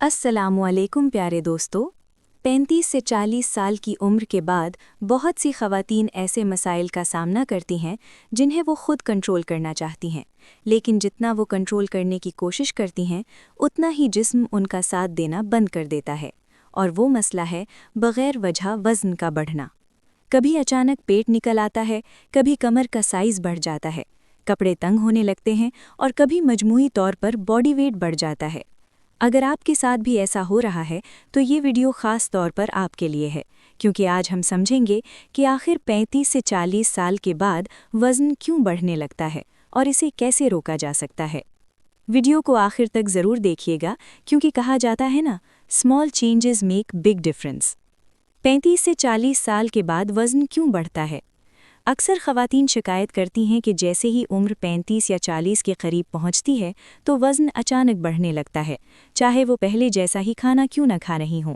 अस्सलामुअलैकुम प्यारे दोस्तों। 35 से 40 साल की उम्र के बाद बहुत सी ख़वातीन ऐसे मसाइल का सामना करती हैं जिन्हें वो खुद कंट्रोल करना चाहती हैं, लेकिन जितना वो कंट्रोल करने की कोशिश करती हैं उतना ही जिस्म उनका साथ देना बंद कर देता है। और वो मसला है बग़ैर वजह वज़न का बढ़ना। कभी अचानक पेट निकल आता है, कभी कमर का साइज़ बढ़ जाता है, कपड़े तंग होने लगते हैं और कभी मजमूई तौर पर बॉडी वेट बढ़ जाता है। अगर आपके साथ भी ऐसा हो रहा है तो ये वीडियो ख़ास तौर पर आपके लिए है, क्योंकि आज हम समझेंगे कि आखिर 35 से 40 साल के बाद वज़न क्यों बढ़ने लगता है और इसे कैसे रोका जा सकता है। वीडियो को आखिर तक ज़रूर देखिएगा, क्योंकि कहा जाता है ना, small changes make big difference. 35 से 40 साल के बाद वज़न क्यों बढ़ता है? अक्सर ख़वातीन शिकायत करती हैं कि जैसे ही उम्र 35 या 40 के करीब पहुंचती है तो वज़न अचानक बढ़ने लगता है, चाहे वो पहले जैसा ही खाना क्यों न खा रही हों।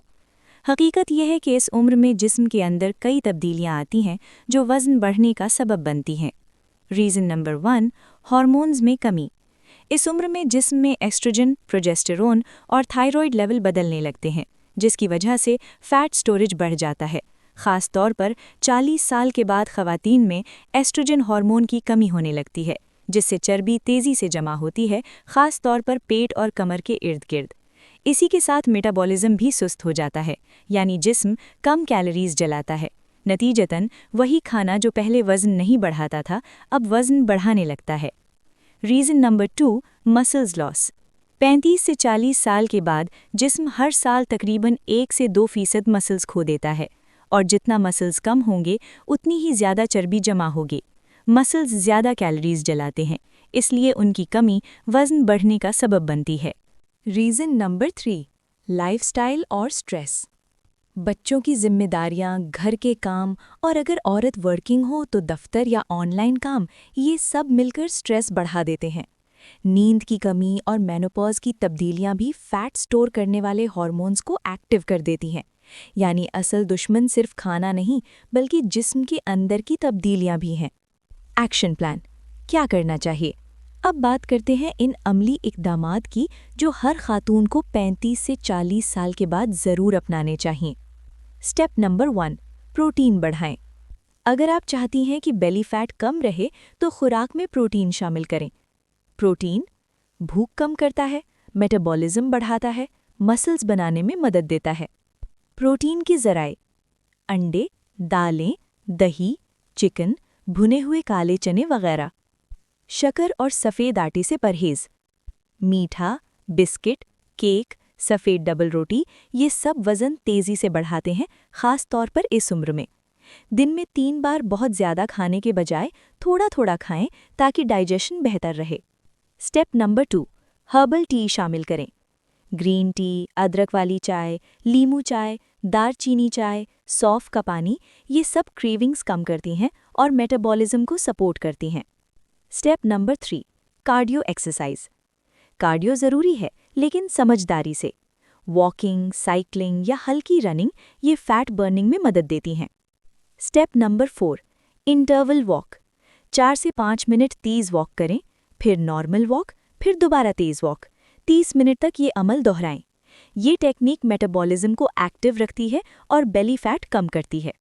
हकीकत यह है कि इस उम्र में जिस्म के अंदर कई तब्दीलियां आती हैं जो वज़न बढ़ने का सबब बनती हैं। रीज़न नंबर 1, हार्मोन्स में कमी। इस उम्र में जिस्म में एस्ट्रोजन, प्रोजेस्टेरोन और थायराइड लेवल बदलने लगते हैं, जिसकी वजह से फैट स्टोरेज बढ़ जाता है। ख़ास तौर पर 40 साल के बाद ख़वातीन में एस्ट्रोजन हार्मोन की कमी होने लगती है, जिससे चर्बी तेज़ी से जमा होती है, ख़ास तौर पर पेट और कमर के इर्द गिर्द। इसी के साथ मेटाबॉलिज्म भी सुस्त हो जाता है, यानी जिस्म कम कैलोरीज जलाता है। नतीजतन वही खाना जो पहले वज़न नहीं बढ़ाता था अब वज़न बढ़ाने लगता है। Reason number 2, muscles loss. 35 से 40 साल के बाद जिस्म हर साल तकरीबन 1 से 2% मसल्स खो देता है, और जितना मसल्स कम होंगे उतनी ही ज़्यादा चर्बी जमा होगी। मसल्स ज़्यादा कैलोरीज जलाते हैं, इसलिए उनकी कमी वज़न बढ़ने का सबब बनती है। रीज़न नंबर 3, लाइफस्टाइल और स्ट्रेस। बच्चों की जिम्मेदारियां, घर के काम और अगर औरत वर्किंग हो तो दफ्तर या ऑनलाइन काम, ये सब मिलकर स्ट्रेस बढ़ा देते हैं। नींद की कमी और मेनोपॉज की तब्दीलियां भी फैट स्टोर करने वाले हार्मोन्स को एक्टिव कर देती हैं। यानी असल दुश्मन सिर्फ खाना नहीं बल्कि जिस्म के अंदर की तब्दीलियां भी हैं। एक्शन प्लान, क्या करना चाहिए? अब बात करते हैं इन अमली इक़दामात की जो हर खातून को 35 से 40 साल के बाद ज़रूर अपनाने चाहिए। स्टेप नंबर 1, प्रोटीन बढ़ाएं। अगर आप चाहती हैं कि बेली फैट कम रहे तो खुराक में प्रोटीन शामिल करें। प्रोटीन भूख कम करता है, मेटाबॉलिज्म बढ़ाता है, मसल्स बनाने में मदद देता है। प्रोटीन की ज़राए: अंडे, दालें, दही, चिकन, भुने हुए काले चने वगैरह। शक्कर और सफ़ेद आटे से परहेज़। मीठा, बिस्किट, केक, सफ़ेद डबल रोटी, ये सब वज़न तेज़ी से बढ़ाते हैं, ख़ास तौर पर इस उम्र में। दिन में 3 बार बहुत ज़्यादा खाने के बजाय थोड़ा थोड़ा खाएं ताकि डाइजेशन बेहतर रहे। स्टेप नंबर 2, हर्बल टी शामिल करें। ग्रीन टी, अदरक वाली चाय, लीमू चाय, दारचीनी चाय, सौंफ का पानी, ये सब क्रेविंग्स कम करती हैं और मेटाबॉलिज्म को सपोर्ट करती हैं। Step number 3, cardio exercise. Cardio ज़रूरी है, लेकिन समझदारी से। वॉकिंग, साइकिलिंग या हल्की रनिंग ये फैट बर्निंग में मदद देती हैं। Step number 4, interval walk. 4 से 5 मिनट तेज़ वॉक करें, फिर नॉर्मल वॉक, फिर दोबारा तेज़ वॉक। 30 मिनट तक ये अमल दोहराएं। ये टेक्निक मेटाबॉलिज्म को एक्टिव रखती है और बेली फैट कम करती है।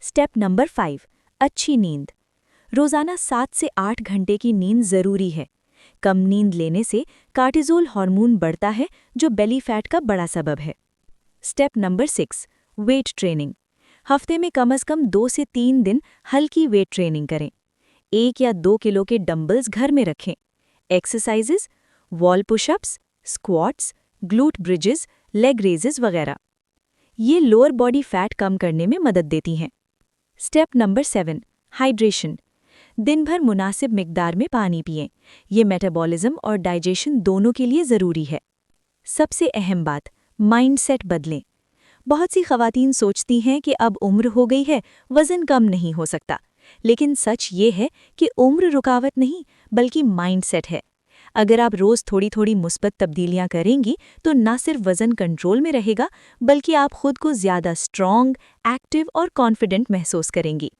स्टेप नंबर 5, अच्छी नींद। रोज़ाना 7 से 8 घंटे की नींद ज़रूरी है। कम नींद लेने से कार्टिसोल हार्मोन बढ़ता है जो बेली फैट का बड़ा सबब है। Step number 6, weight training. हफ्ते में कम से कम 2 से 3 दिन हल्की वेट ट्रेनिंग करें। 1 या 2 किलो के डंबल्स घर में रखें। Exercises, wall pushups, squats, glute bridges, leg raises वगैरह। ये लोअर बॉडी फैट कम करने में मदद देती हैं। Step number 7, hydration. दिन भर मुनासिब मिकदार में पानी पिएं। ये मेटाबॉलिज्म और डाइजेशन दोनों के लिए ज़रूरी है। सबसे अहम बात, माइंडसेट बदलें। बहुत सी ख़वातीन सोचती हैं कि अब उम्र हो गई है, वज़न कम नहीं हो सकता। लेकिन सच ये है कि उम्र रुकावट नहीं बल्कि माइंडसेट है। अगर आप रोज़ थोड़ी थोड़ी मुस्बत तब्दीलियां करेंगी तो न सिर्फ वज़न कंट्रोल में रहेगा बल्कि आप खुद को ज़्यादा स्ट्रॉन्ग, एक्टिव और कॉन्फिडेंट महसूस करेंगी।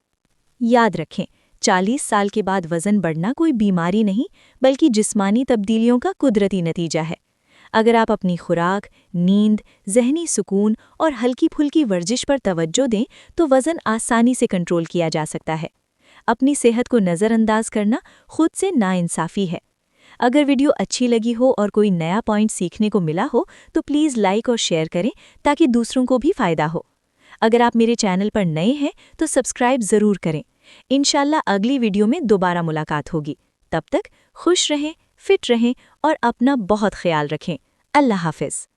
याद रखें, 40 साल के बाद वज़न बढ़ना कोई बीमारी नहीं बल्कि जिस्मानी तब्दीलियों का कुदरती नतीजा है। اگر آپ اپنی خوراک، نیند، ذہنی سکون اور ہلکی پھلکی ورزش پر توجہ دیں تو وزن آسانی سے کنٹرول کیا جا سکتا ہے۔ اپنی صحت کو نظر انداز کرنا خود سے ناانصافی ہے۔ اگر ویڈیو اچھی لگی ہو اور کوئی نیا پوائنٹ سیکھنے کو ملا ہو تو پلیز لائک اور شیئر کریں تاکہ دوسروں کو بھی فائدہ ہو۔ اگر آپ میرے چینل پر نئے ہیں تو سبسکرائب ضرور کریں۔ انشاءاللہ اگلی ویڈیو میں دوبارہ ملاقات ہوگی۔ تب تک خوش رہیں، فٹ رہیں اور اپنا بہت خیال رکھیں۔ اللہ حافظ۔